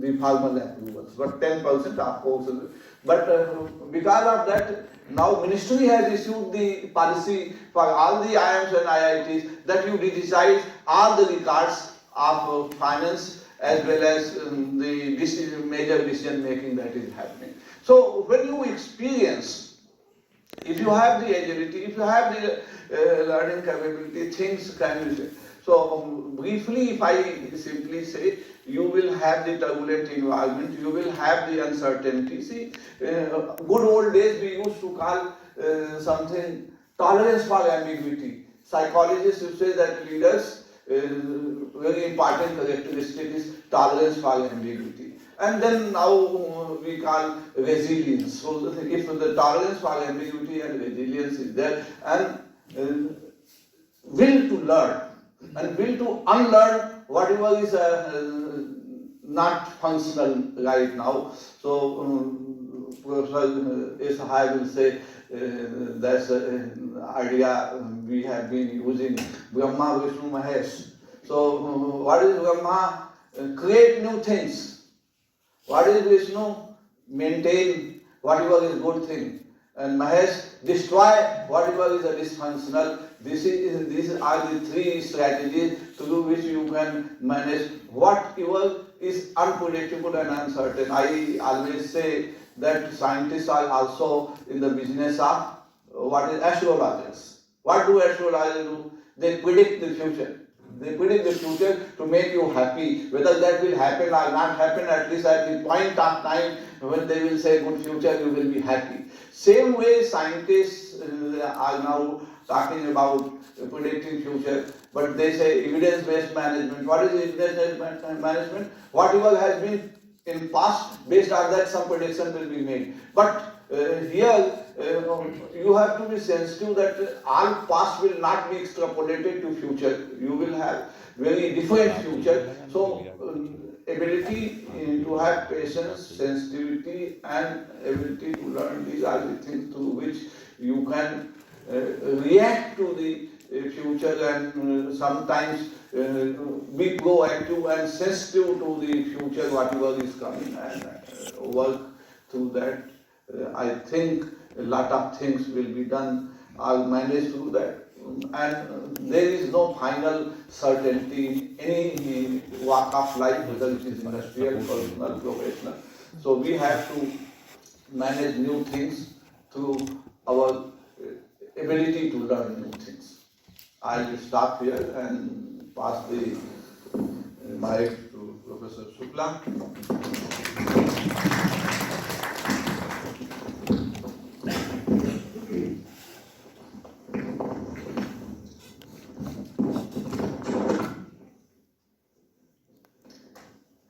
the formal approvals, but 10% of course. But because of that, now Ministry has issued the policy for all the IIMs and IITs that you digitize all the records of finance as well as the major decision making that is happening. So when you experience, if you have the agility, if you have the learning capability, things can be. So briefly, if I simply say, you will have the turbulent environment, you will have the uncertainty. See, good old days we used to call something tolerance for ambiguity. Psychologists would say that leaders, very important characteristic is tolerance for ambiguity. And then now we call resilience. So if the tolerance for ambiguity and resilience is there, and will to learn and will to unlearn whatever is not functional right now. So Professor Esahai will say that's an idea we have been using, Brahma, Vishnu, Mahesh. So what is Brahma? Create new things. What is Vishnu? Maintain whatever is good thing. And Mahesh, destroy whatever is a dysfunctional. These are the three strategies through which you can manage whatever is unpredictable and uncertain. I always say that scientists are also in the business of what is astrologers. What do astrologers do? They predict the future. They predict the future to make you happy. Whether that will happen or not happen, at least at the point of time when they will say good future, you will be happy. Same way scientists are now talking about predicting future, but they say evidence-based management. What is evidence-based management? Whatever has been in past, based on that some prediction will be made. But here you have to be sensitive that all past will not be extrapolated to future. You will have very different future. So ability to have patience, sensitivity, and ability to learn, these are the things through which you can react to the future and sometimes be proactive and sensitive to the future, whatever is coming, and work through that. I think a lot of things will be done or managed through that. And there is no final certainty in any walk of life, whether it is industrial, personal, professional. So we have to manage new things through our ability to learn new things. I will stop here and pass the mic to Professor Shukla.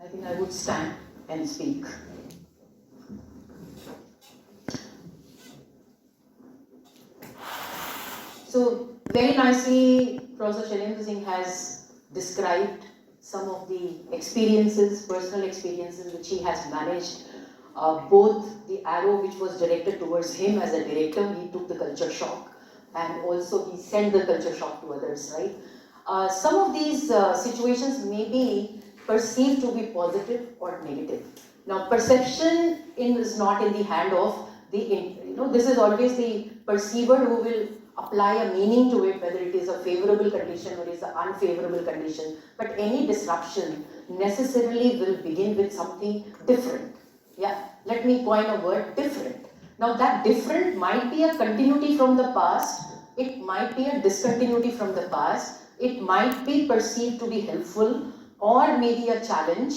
I think I would stand and speak. So very nicely, Professor Shailendra Singh has described some of the experiences, personal experiences which he has managed. Both the arrow which was directed towards him as a director, he took the culture shock, and also he sent the culture shock to others, right? Some of these situations may be perceived to be positive or negative. Now, perception is not in the hand of the, this is always the perceiver who will apply a meaning to it, whether it is a favorable condition or it is an unfavorable condition. But any disruption necessarily will begin with something different. Yeah, let me coin a word, different. Now that different might be a continuity from the past, it might be a discontinuity from the past, it might be perceived to be helpful or maybe a challenge,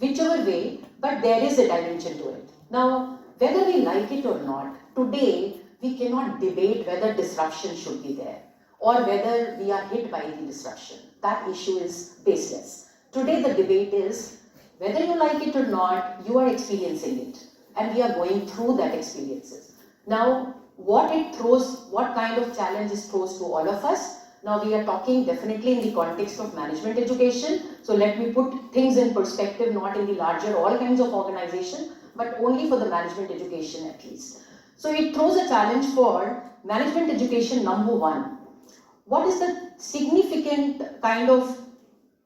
whichever way, but there is a dimension to it. Now, whether we like it or not, today we cannot debate whether disruption should be there or whether we are hit by the disruption. That issue is baseless. Today the debate is whether you like it or not, you are experiencing it, and we are going through that experiences. Now, what it throws, what kind of challenge it throws to all of us. Now we are talking definitely in the context of management education. So let me put things in perspective, not in the larger all kinds of organization, but only for the management education at least. So it throws a challenge for management education number one. What is the significant kind of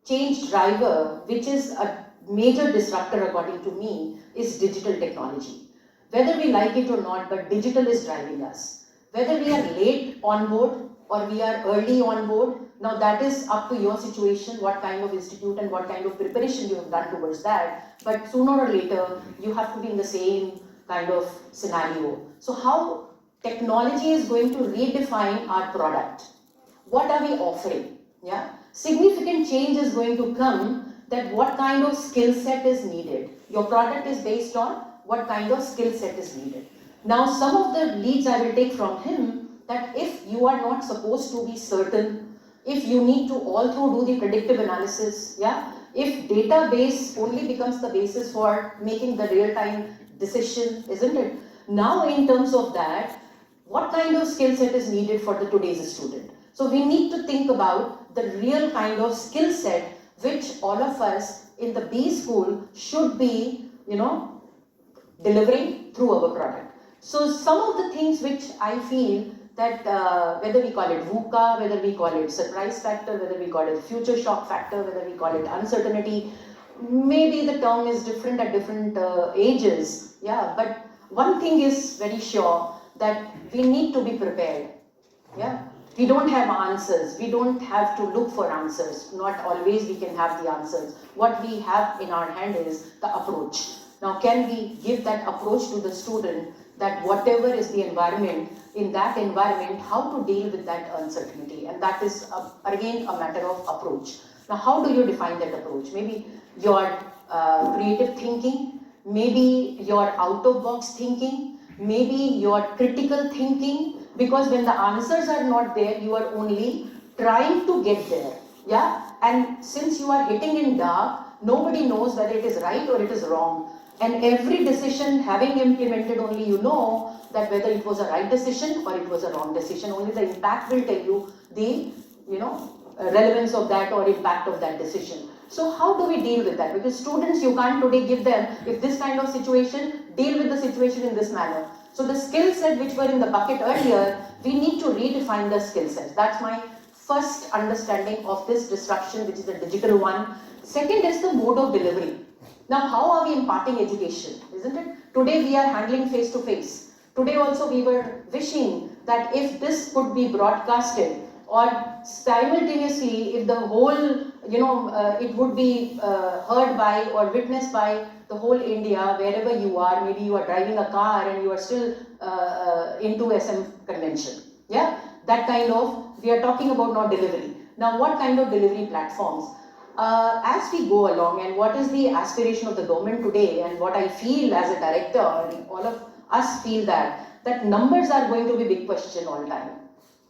change driver which is major disruptor according to me is digital technology. Whether we like it or not, but digital is driving us. Whether we are late on board or we are early on board, now that is up to your situation, what kind of institute and what kind of preparation you have done towards that. But sooner or later, you have to be in the same kind of scenario. So how technology is going to redefine our product. What are we offering? Yeah, significant change is going to come, that what kind of skill set is needed. Your product is based on what kind of skill set is needed. Now, some of the leads I will take from him, that if you are not supposed to be certain, if you need to all through do the predictive analysis, yeah, if database only becomes the basis for making the real-time decision, isn't it? Now, in terms of that, what kind of skill set is needed for the today's student? So we need to think about the real kind of skill set which all of us in the B school should be, delivering through our product. So some of the things which I feel that whether we call it VUCA, whether we call it surprise factor, whether we call it future shock factor, whether we call it uncertainty, maybe the term is different at different ages, yeah, but one thing is very sure, that we need to be prepared, yeah. We don't have answers, we don't have to look for answers, not always we can have the answers. What we have in our hand is the approach. Now, can we give that approach to the student, that whatever is the environment, in that environment, how to deal with that uncertainty? And that is, again, a matter of approach. Now, how do you define that approach? Maybe your creative thinking, maybe your out-of-box thinking, maybe your critical thinking, because when the answers are not there, you are only trying to get there, yeah? And since you are hitting in dark, nobody knows whether it is right or it is wrong. And every decision having implemented, only you know that whether it was a right decision or it was a wrong decision. Only the impact will tell you the, relevance of that or impact of that decision. So how do we deal with that? Because students, you can't today give them, if this kind of situation, deal with the situation in this manner. So the skill set which were in the bucket earlier, we need to redefine the skill sets. That's my first understanding of this disruption, which is the digital one. Second is the mode of delivery. Now, how are we imparting education, isn't it? Today we are handling face-to-face. Today also we were wishing that if this could be broadcasted, or simultaneously if the whole, it would be heard by or witnessed by the whole India, wherever you are. Maybe you are driving a car and you are still into SM convention. Yeah, that kind of, we are talking about now delivery. Now, what kind of delivery platforms? As we go along, and what is the aspiration of the government today, and what I feel as a director, and all of us feel that numbers are going to be big question all time.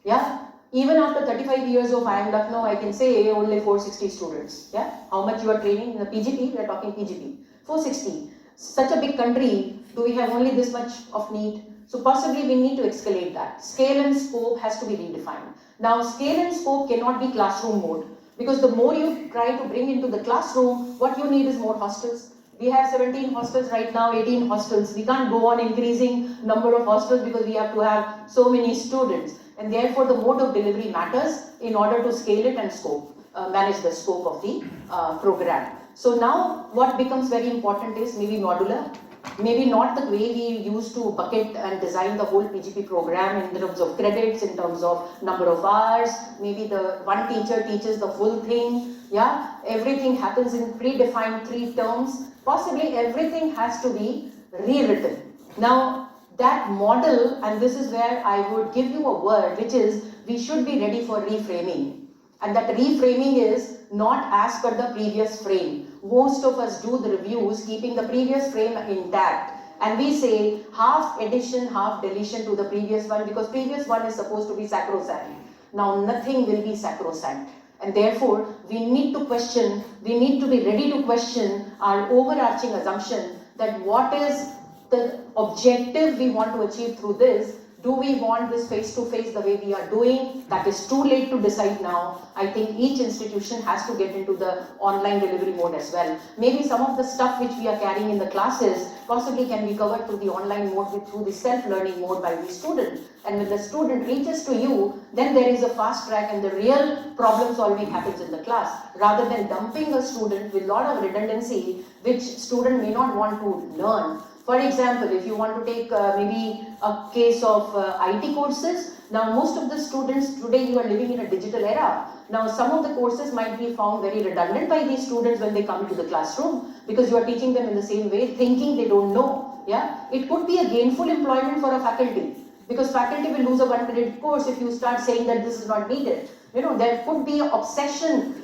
Yeah, even after 35 years of IIM Lucknow, I can say only 460 students. Yeah, how much you are training in the PGP? We are talking PGP. 460. Such a big country, do we have only this much of need? So possibly we need to escalate that. Scale and scope has to be redefined. Now, scale and scope cannot be classroom mode. Because the more you try to bring into the classroom, what you need is more hostels. We have 17 hostels right now, 18 hostels. We can't go on increasing number of hostels because we have to have so many students. And therefore, the mode of delivery matters in order to scale it and scope, manage the scope of the program. So now, what becomes very important is maybe modular. Maybe not the way we used to bucket and design the whole PGP program in terms of credits, in terms of number of hours. Maybe the one teacher teaches the full thing. Yeah, everything happens in predefined 3 terms. Possibly everything has to be rewritten. Now, that model, and this is where I would give you a word, which is we should be ready for reframing. And that reframing is not as per the previous frame. Most of us do the reviews keeping the previous frame intact. And we say half addition, half deletion to the previous one, because previous one is supposed to be sacrosanct. Now nothing will be sacrosanct. And therefore, we need to question, we need to be ready to question our overarching assumption that what is the objective we want to achieve through this, Do we want this face-to-face the way we are doing? That is too late to decide now. I think each institution has to get into the online delivery mode as well. Maybe some of the stuff which we are carrying in the classes possibly can be covered through the online mode, through the self-learning mode by the student. And when the student reaches to you, then there is a fast track and the real problem solving happens in the class, rather than dumping a student with a lot of redundancy which student may not want to learn. For example, if you want to take maybe a case of IT courses, now most of the students today, you are living in a digital era. Now some of the courses might be found very redundant by these students when they come to the classroom, because you are teaching them in the same way, thinking they don't know. Yeah, it could be a gainful employment for a faculty, because faculty will lose a 1 credit course if you start saying that this is not needed. You know, there could be an obsession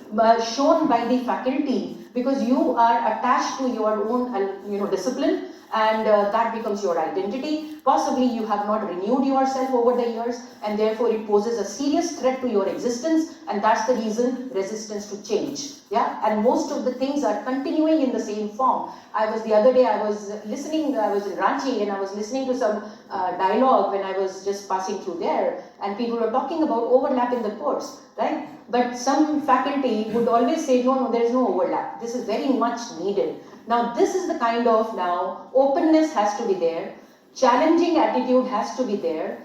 shown by the faculty because you are attached to your own discipline, and that becomes your identity. Possibly you have not renewed yourself over the years, and therefore it poses a serious threat to your existence, and that's the reason resistance to change. Yeah, and most of the things are continuing in the same form. The other day I was in Ranchi, and I was listening to some dialogue when I was just passing through there, and people were talking about overlap in the course, right? But some faculty would always say, no, there is no overlap. This is very much needed. Now this is the kind of openness has to be there, challenging attitude has to be there.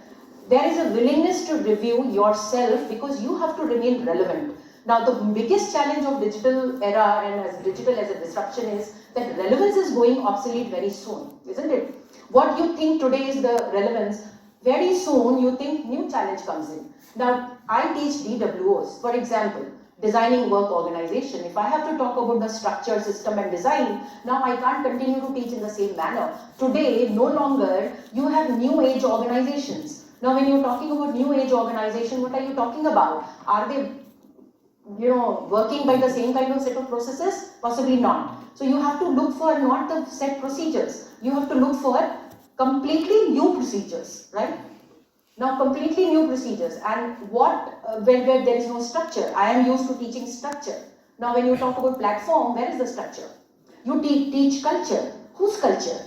There is a willingness to review yourself because you have to remain relevant. Now the biggest challenge of digital era and as digital as a disruption is that relevance is going obsolete very soon, isn't it? What you think today is the relevance, very soon you think new challenge comes in. Now I teach DWOs, for example, designing work organization. If I have to talk about the structure, system and design, now I can't continue to teach in the same manner. Today, no longer you have new age organizations. Now when you're talking about new age organization, what are you talking about? Are they working by the same kind of set of processes? Possibly not. So you have to look for not the set procedures. You have to look for completely new procedures, right? Now completely new procedures, and where there is no structure. I am used to teaching structure. Now when you talk about platform, where is the structure? You teach culture. Whose culture?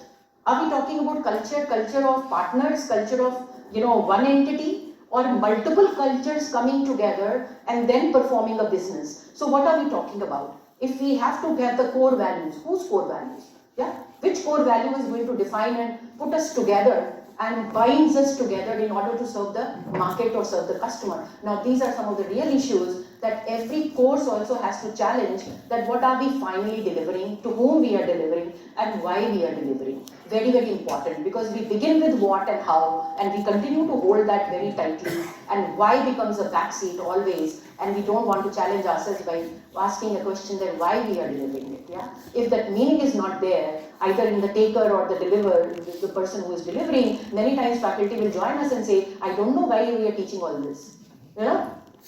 Are we talking about culture of partners, culture of one entity, or multiple cultures coming together and then performing a business? So what are we talking about? If we have to have the core values, whose core values? Yeah, which core value is going to define and put us together and binds us together in order to serve the market or serve the customer? Now these are some of the real issues that every course also has to challenge, that what are we finally delivering, to whom we are delivering, and why we are delivering. Very, very important, because we begin with what and how, and we continue to hold that very tightly, and why becomes a backseat always, and we don't want to challenge ourselves by asking a question that why we are delivering it. Yeah, if that meaning is not there, either in the taker or the deliverer, the person who is delivering, many times faculty will join us and say, I don't know why we are teaching all this,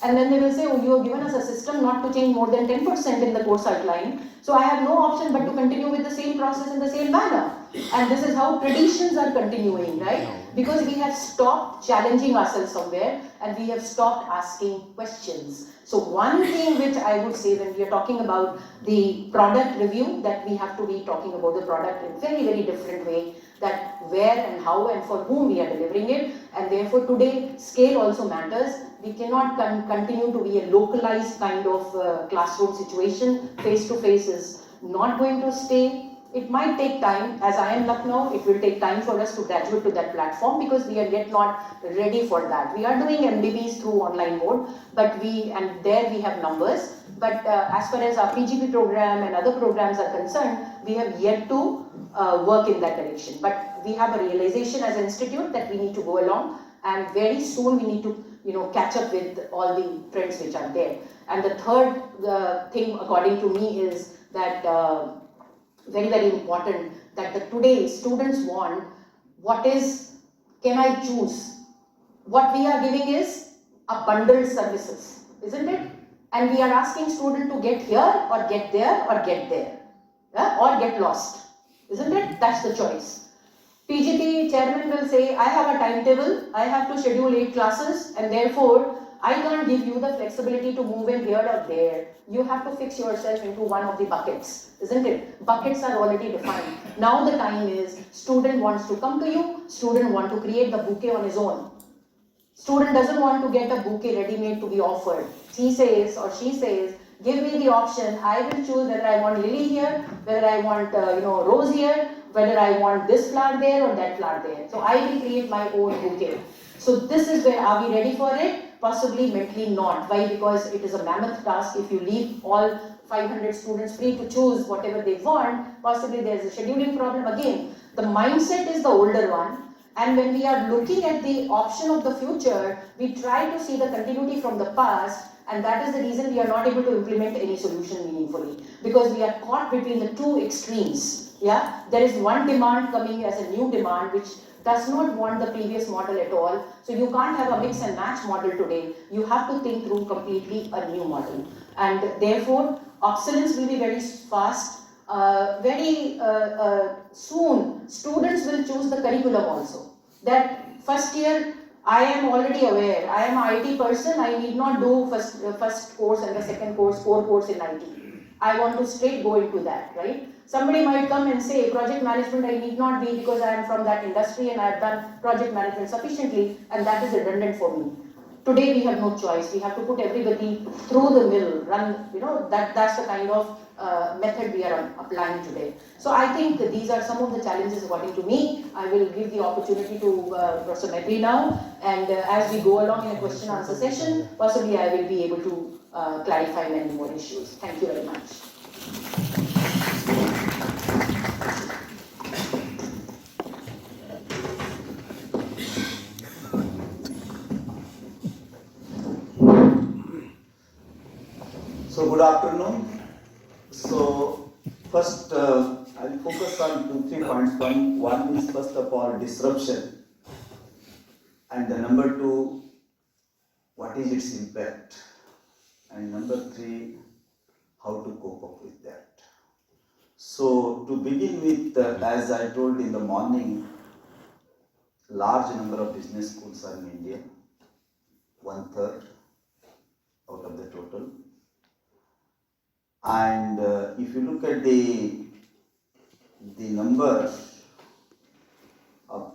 and then they will say, oh, you have given us a system not to change more than 10% in the course outline, so I have no option but to continue with the same process in the same manner. And this is how traditions are continuing, right? Because we have stopped challenging ourselves somewhere, and we have stopped asking questions. So one thing which I would say when we are talking about the product review, that we have to be talking about the product in a very, very different way, that where and how and for whom we are delivering it. And therefore today scale also matters. We cannot continue to be a localized kind of classroom situation. Face-to-face is not going to stay. It might take time. As I am Lucknow, it will take time for us to graduate to that platform, because we are yet not ready for that. We are doing MDBs through online mode, but there we have numbers. But as far as our PGP program and other programs are concerned, we have yet to work in that direction. But we have a realization as an institute that we need to go along, and very soon we need to catch up with all the trends which are there. And the third thing, according to me, is that very, very important, that today students want, can I choose? What we are giving is a bundled services, isn't it? And we are asking student to get here or get there or get there, yeah? Or get lost, isn't it? That's the choice. PGP chairman will say, I have a timetable, I have to schedule 8 classes, and therefore I can't give you the flexibility to move in here or there. You have to fix yourself into one of the buckets, isn't it? Buckets are already defined. Now the time is, student wants to come to you, student want to create the bouquet on his own. Student doesn't want to get a bouquet ready-made to be offered. He says or she says, give me the option, I will choose whether I want lily here, whether I want rose here, whether I want this flower there or that flower there. So I will create my own bouquet. So this is where, are we ready for it? Possibly mentally not. Why? Because it is a mammoth task. If you leave all 500 students free to choose whatever they want, possibly there is a scheduling problem again. The mindset is the older one. And when we are looking at the option of the future, we try to see the continuity from the past, and that is the reason we are not able to implement any solution meaningfully, because we are caught between the two extremes. Yeah, there is one demand coming as a new demand which does not want the previous model at all. So you can't have a mix and match model today. You have to think through completely a new model, and therefore obsolescence will be very fast. Very soon, students will choose the curriculum also. That first year, I am already aware, I am an IT person, I need not do first course and the second course, core course in IT. I want to straight go into that, right? Somebody might come and say, project management I need not be because I am from that industry and I have done project management sufficiently, and that is redundant for me. Today we have no choice. We have to put everybody through the mill, run, that's the kind of method we are applying today. So I think these are some of the challenges according to me. I will give the opportunity to Professor Mehri now, and as we go along in a question answer session, possibly I will be able to clarify many more issues. Thank you very much. So good afternoon. So first I'll focus on 2-3 points. One is first of all disruption, and the number 2, what is its impact, and number 3, how to cope up with that. So to begin with, as I told in the morning, large number of business schools are in India, 1/3 out of the total. And if you look at the number of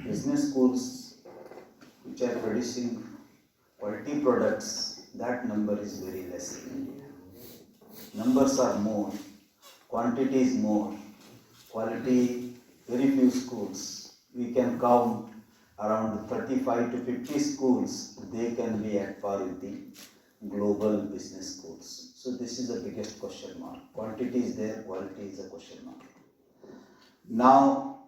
business schools which are producing quality products, that number is very less in India. Numbers are more, quantity is more, quality very few schools. We can count around 35 to 50 schools, they can be at par with the global business schools. So this is the biggest question mark. Quantity is there, quality is a question mark. Now,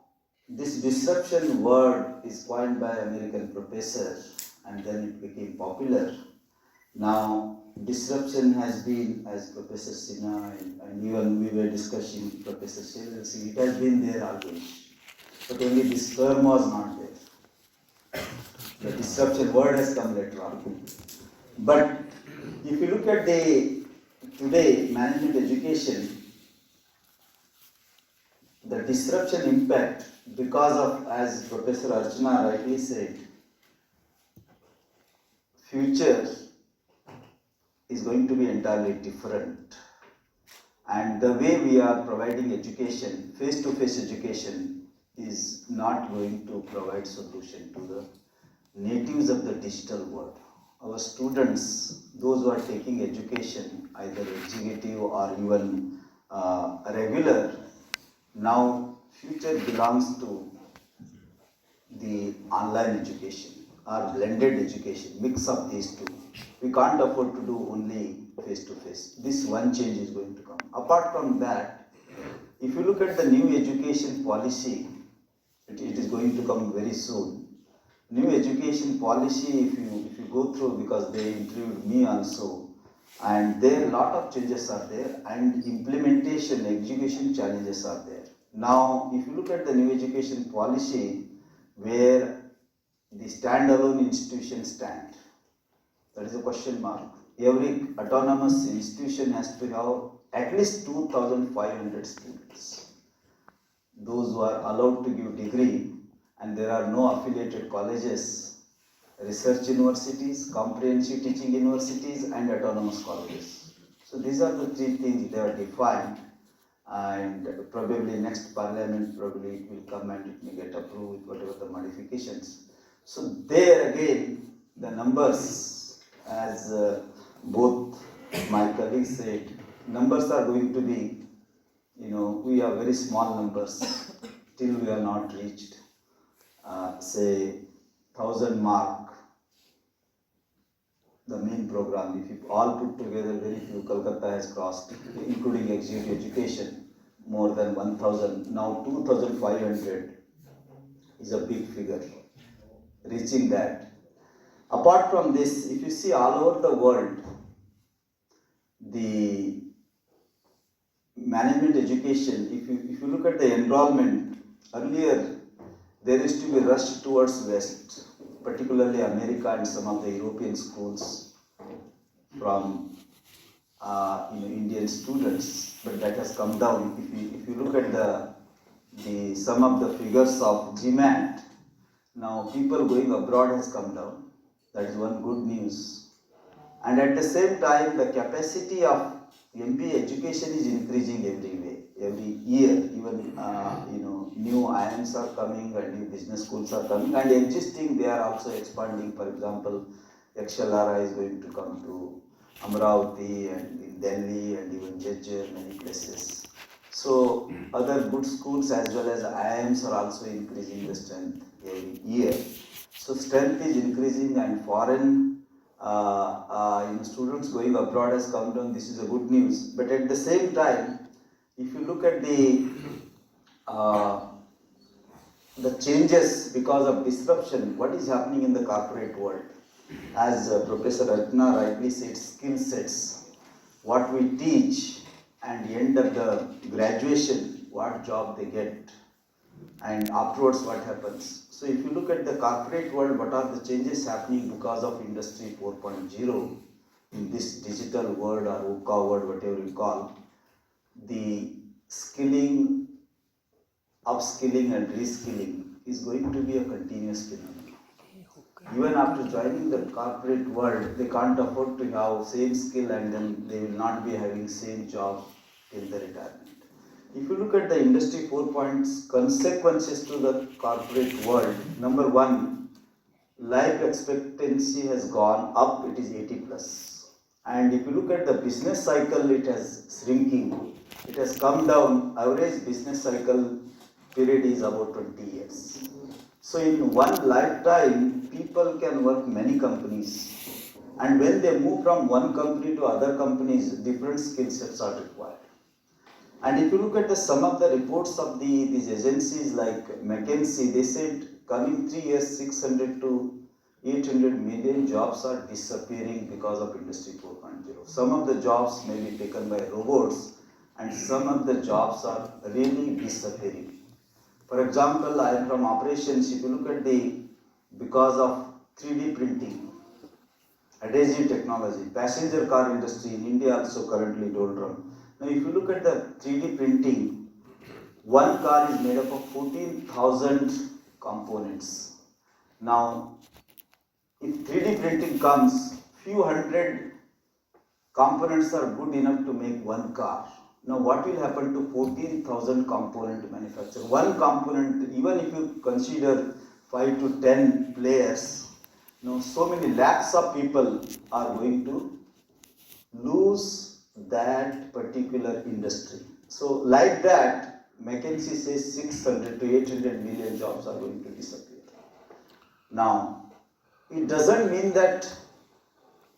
this disruption word is coined by American professor, and then it became popular. Now, disruption has been, as Professor Sinha and even we were discussing Professor Shelsi, it has been there always. But only this term was not there. The disruption word has come later on. But if you look at the today management education, the disruption impact, because of, as Professor Archana rightly said, future is going to be entirely different. And the way we are providing education, face-to-face education, is not going to provide solution to the natives of the digital world. Our students, those who are taking education, either executive or even regular, now future belongs to the online education or blended education, mix of these two. We can't afford to do only face-to-face. This one change is going to come. Apart from that, if you look at the new education policy, it is going to come very soon. New education policy, if you go through, because they interviewed me also, and there a lot of changes are there, and implementation, execution challenges are there. Now, if you look at the new education policy, where the standalone institutions stand, that is a question mark. Every autonomous institution has to have at least 2,500 students. Those who are allowed to give degree, and there are no affiliated colleges, research universities, comprehensive teaching universities, and autonomous colleges. So these are the three things they are defined, and probably next parliament probably it will come and it may get approved with whatever the modifications. So there again the numbers, as both my colleagues said, numbers are going to be, we have very small numbers till we are not reached say 1000 mark, the main program. If you all put together, very few. Kolkata has crossed, including executive education, more than 1000. Now 2500 is a big figure. Reaching that. Apart from this, if you see all over the world, the management education, if you look at the enrollment, earlier there used to be rush towards West, particularly America and some of the European schools from Indian students, but that has come down. If you look at the some of the figures of GMAT, now people going abroad has come down. That is one good news. And at the same time, the capacity of MBA education is increasing every year. Even new IIMs are coming and new business schools are coming, and existing they are also expanding. For example, XLRI is going to come to Amravati and in Delhi and even Jejur, many places. So other good schools as well as IIMs are also increasing the strength every year. So strength is increasing, and foreign students going abroad has come down. This is a good news. But at the same time, if you look at the changes because of disruption, what is happening in the corporate world? As Professor Rachna rightly said, skill sets, what we teach, and the end of the graduation, what job they get, and afterwards what happens. So if you look at the corporate world, what are the changes happening because of Industry 4.0 in this digital world or VUCA world, whatever you call, the skilling, upskilling and reskilling is going to be a continuous phenomenon. Even after joining the corporate world, they can't afford to have same skill and then they will not be having same job till the retirement. If you look at the Industry 4.0 consequences to the corporate world, number one, life expectancy has gone up, it is 80 plus. And if you look at the business cycle, it has shrinking. It has come down, average business cycle period is about 20 years. So in one lifetime, people can work many companies. And when they move from one company to other companies, different skill sets are required. And if you look at some of the reports of these agencies like McKinsey, they said coming 3 years, 600 to 800 million jobs are disappearing because of Industry 4.0. Some of the jobs may be taken by robots and some of the jobs are really disappearing. For example, I am from operations. If you look at because of 3D printing, adhesive technology, passenger car industry in India also currently doldrum. Now, if you look at the 3D printing, one car is made up of 14,000 components. Now, if 3D printing comes, few hundred components are good enough to make one car. Now, what will happen to 14,000 component manufacturer? One component, even if you consider 5 to 10 players, so many lakhs of people are going to lose that particular industry. So, like that, McKinsey says 600 to 800 million jobs are going to disappear. Now, it doesn't mean that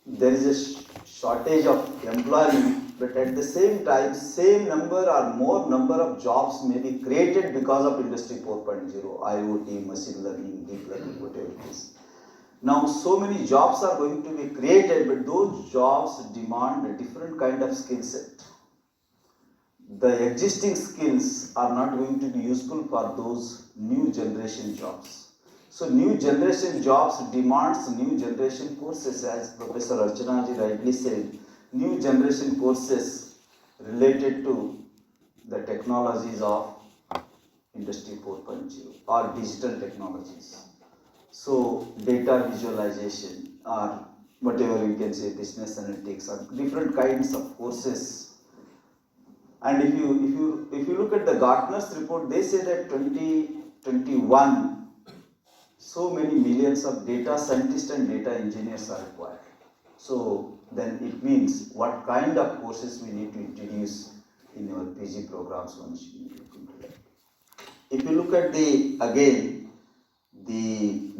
there is a shortage of employment, but at the same time, same number or more number of jobs may be created because of Industry 4.0, IoT, machine learning, deep learning, whatever it is. Now, so many jobs are going to be created, but those jobs demand a different kind of skill set. The existing skills are not going to be useful for those new generation jobs. So, new generation jobs demands new generation courses, as Professor Archana ji rightly said, new generation courses related to the technologies of Industry 4.0 or digital technologies. So data visualization or whatever you can say, business analytics or different kinds of courses. And if you look at the Gartner's report, they say that 2021, so many millions of data scientists and data engineers are required. So then it means what kind of courses we need to introduce in our PG programs once we look into that. If you look at the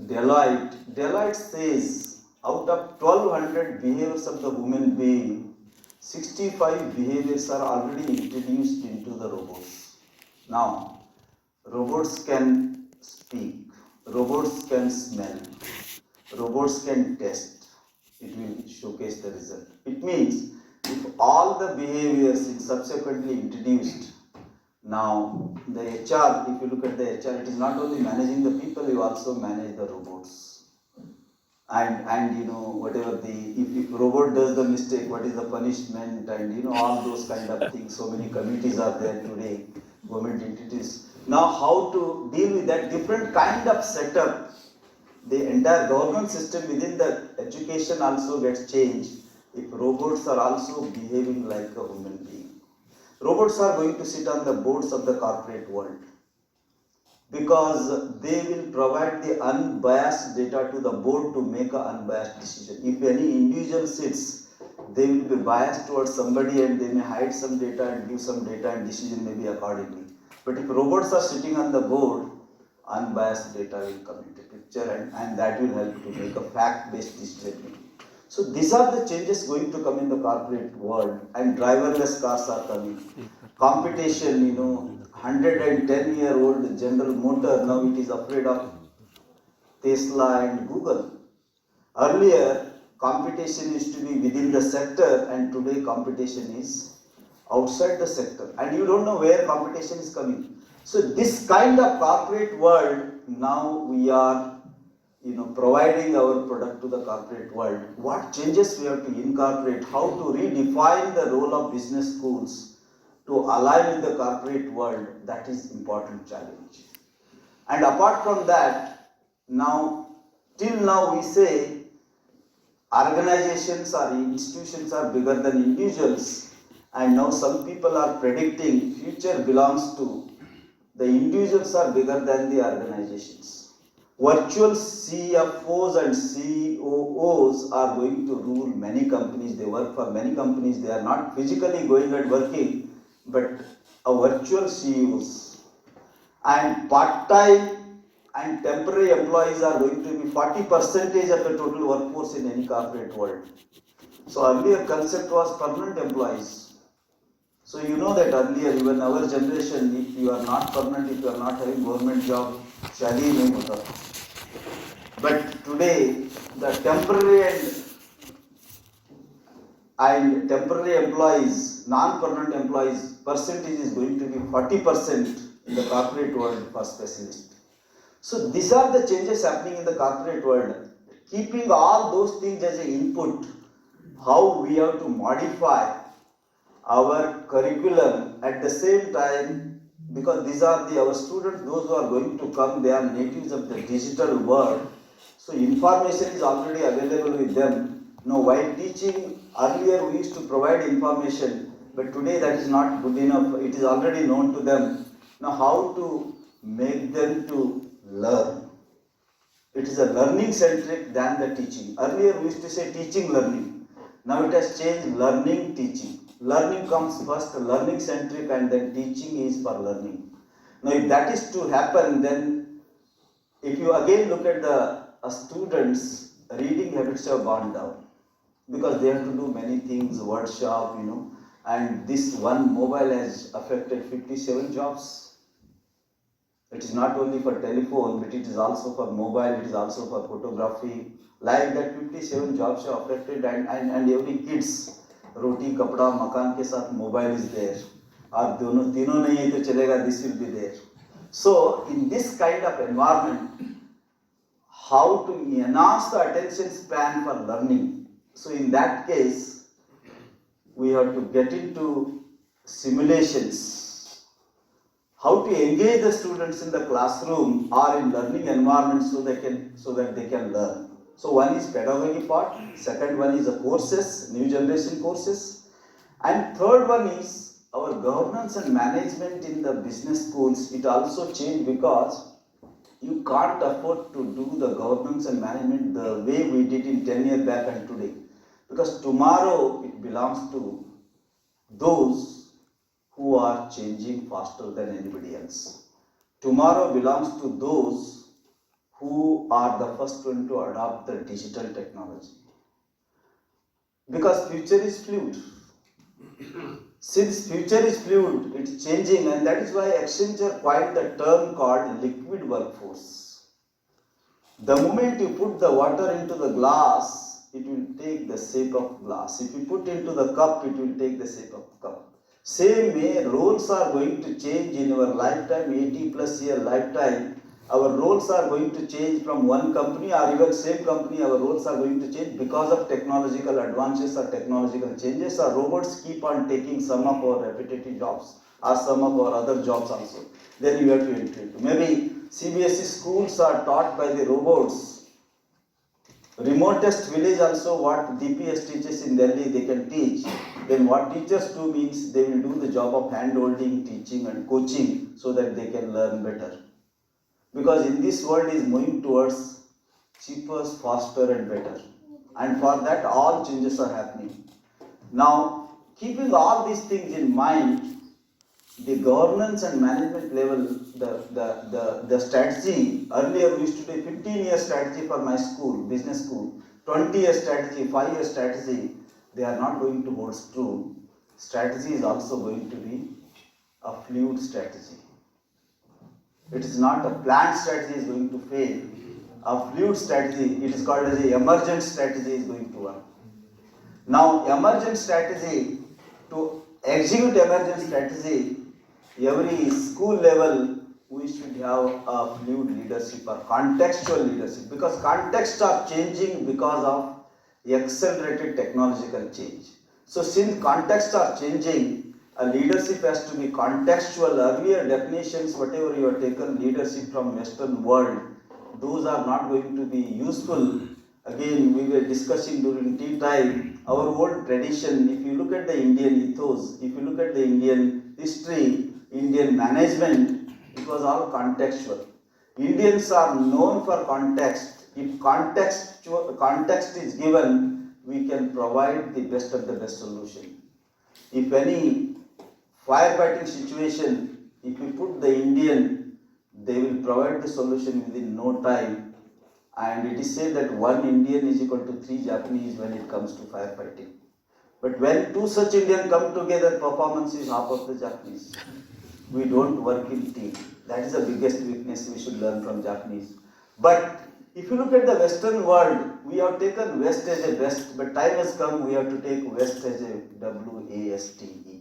Deloitte says out of 1200 behaviors of the human being, 65 behaviors are already introduced into the robots. Now, robots can speak, robots can smell, robots can test. It will showcase the result. It means if all the behaviors is subsequently introduced, now the HR, if you look at the HR, it is not only managing the people, you also manage the robots. And you know, whatever if robot does the mistake, what is the punishment, and you know, all those kind of things. So many committees are there today, government entities. Now how to deal with that different kind of setup, the entire government system within the education also gets changed if robots are also behaving like a human being. Robots are going to sit on the boards of the corporate world, because they will provide the unbiased data to the board to make an unbiased decision. If any individual sits, they will be biased towards somebody and they may hide some data and give some data and decision may be accordingly. But if robots are sitting on the board, unbiased data will come into picture and that will help to make a fact-based decision making. So these are the changes going to come in the corporate world, and driverless cars are coming. Competition, you know, 110-year-old General Motor, now it is afraid of Tesla and Google. Earlier, competition used to be within the sector, and today competition is outside the sector. And you don't know where competition is coming. So this kind of corporate world, now we are, you know, providing our product to the corporate world. What changes we have to incorporate, how to redefine the role of business schools to align with the corporate world, that is important challenge. And apart from that, till now we say organizations or institutions are bigger than individuals, and now some people are predicting future belongs to the individuals are bigger than the organizations. Virtual CFOs and COOs are going to rule many companies. They work for many companies. They are not physically going and working, but a virtual CEOs. And part-time and temporary employees are going to be 40% of the total workforce in any corporate world. So earlier concept was permanent employees. So you know that earlier, even our generation, if you are not permanent, if you are not having government job, shadi nahi hota. But today, the temporary employees, non-permanent employees, percentage is going to be 40% in the corporate world for specialists. So these are the changes happening in the corporate world. Keeping all those things as an input, how we have to modify our curriculum at the same time, because these are our students, those who are going to come, they are natives of the digital world. So information is already available with them. Now while teaching, earlier we used to provide information, but today that is not good enough. It is already known to them. Now how to make them to learn? It is a learning centric than the teaching. Earlier we used to say teaching learning. Now it has changed learning teaching. Learning comes first, learning centric, and then teaching is for learning. Now if that is to happen, then if you again look at the students, reading habits have gone down, because they have to do many things, workshop, you know, and this one mobile has affected 57 jobs. It is not only for telephone, but it is also for mobile, it is also for photography. Like that 57 jobs are affected, and every kids, roti, kapda, makan ke saath mobile is there. Aap dono, tino nahi hai to chalega, this will be there. So in this kind of environment, how to enhance the attention span for learning. So in that case, we have to get into simulations. how to engage the students in the classroom or in learning environment so that they can learn. So one is pedagogy part, second one is the courses, new generation courses, and third one is our governance and management in the business schools. It also changed because you can't afford to do the governance and management the way we did in 10 years back and today. Because tomorrow it belongs to those who are changing faster than anybody else. Tomorrow belongs to those who are the first one to adopt the digital technology. Because future is fluid. Since future is fluid, it's changing, and that is why Accenture coined the term called liquid workforce. The moment you put the water into the glass, it will take the shape of glass. If you put into the cup, it will take the shape of cup. Same way, roles are going to change in our lifetime, 80 plus year lifetime. Our roles are going to change from one company or even same company, our roles are going to change because of technological advances or technological changes. Our robots keep on taking some of our repetitive jobs or some of our other jobs also. Then you have to enter into. Maybe CBSE schools are taught by the robots. Remotest village also what DPS teaches in Delhi they can teach. Then what teachers do means they will do the job of hand-holding, teaching and coaching so that they can learn better. Because in this world is moving towards cheaper, faster and better. And for that all changes are happening. Now, keeping all these things in mind, the governance and management level, the strategy, earlier we used to do 15-year strategy for my school, business school, 20-year strategy, 5-year strategy, they are not going to hold true. Strategy is also going to be a fluid strategy. It is not a planned strategy is going to fail. A fluid strategy, it is called as a emergent strategy is going to work. Now, emergent strategy, to execute emergent strategy, every school level we should have a fluid leadership or contextual leadership, because contexts are changing because of accelerated technological change. So since contexts are changing, a leadership has to be contextual. Earlier definitions, whatever you have taken leadership from Western world, those are not going to be useful. Again, we were discussing during tea time, our old tradition, if you look at the Indian ethos, if you look at the Indian history, Indian management, it was all contextual. Indians are known for context. If context is given, we can provide the best of the best solution. If any firefighting situation, if you put the Indian, they will provide the solution within no time. And it is said that one Indian is equal to 3 Japanese when it comes to firefighting. But when 2 such Indians come together, performance is half of the Japanese. We don't work in team. That is the biggest weakness we should learn from Japanese. But if you look at the Western world, we have taken West as a best, but time has come we have to take West as a W-A-S-T-E.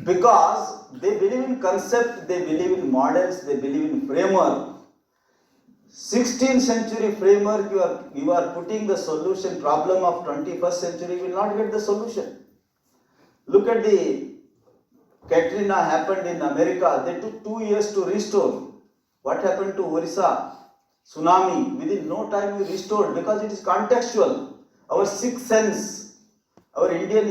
Because they believe in concept, they believe in models, they believe in framework. 16th century framework, you are putting the solution problem of 21st century, will not get the solution. Look at the Katrina happened in America, they took 2 years to restore. What happened to Orissa? Tsunami, within no time we restored because it is contextual. Our sixth sense, our Indian